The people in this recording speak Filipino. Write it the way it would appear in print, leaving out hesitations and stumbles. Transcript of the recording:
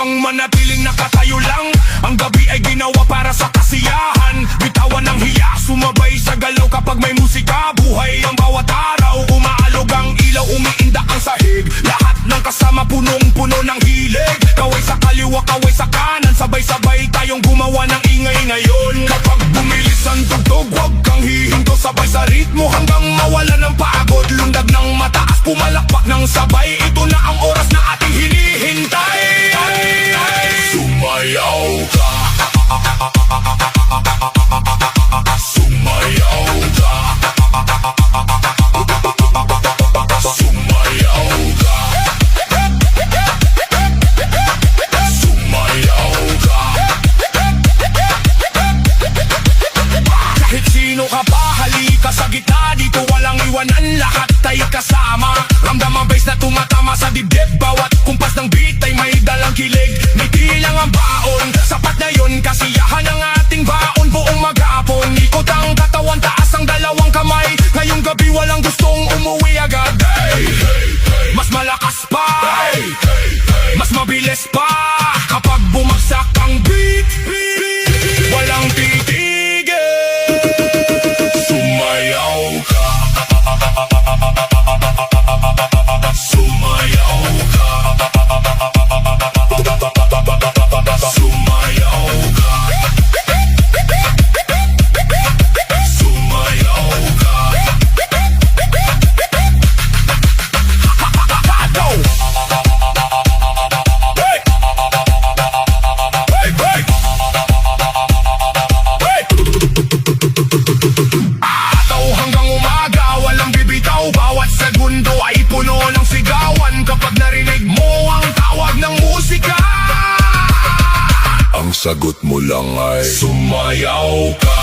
upang manatiling nakatayo lang. Ang gabi ay ginawa para sa kasiyahan. Bitawan ng hiya, sumabay sa galaw kapag may musika. Buhay ang bawat araw, umaalog ang ilaw, umiindak ang sahig. Lahat ng kasama punong-puno ng hilig. Kaway sa kaliwa, kaway sa kanan, sabay-sabay tayong gumawa ng ingay ngayon. Kapag bumilis ang tugtog, huwag kang hihinto, sabay sa ritmo hanggang mawala ng pagod. Lundag ng mataas, pumalakpak ng sabay. Ito na ang oras na ating hinihintay. Sumayaw ka, sumayaw ka, sumayaw ka, sumayaw ka. Kahit sino ka pa, halika sa gitna. Dito walang iwanan, lahat ay kasama. Ramdam ang bass na tumatama sa dibdib. Bawat kumpas ng beat ay may dalang kilig. Ngiti lang ang baon, sapat na yun, kasiyahan ang ating baon. Buong maghapon, ikot ang katawan, taas ang dalawang kamay. Ngayong gabi walang gustong umuwi agad. Hey, hey, hey. Mas malakas pa, hey, hey, hey. Mas mabilis pa. Kapag bumagsak ang beat, walang titigil. Sumayaw ka, sumayaw ka, sumayaw ka, sumayaw ka. Hey! Hey! Hey! Hey! Ataw hanggang umaga, walang bibitaw. Bawat segundo ay puno ng sigawan. Kapag narinig mo ang tawag ng musika, ang sagot mo lang ay sumayaw ka.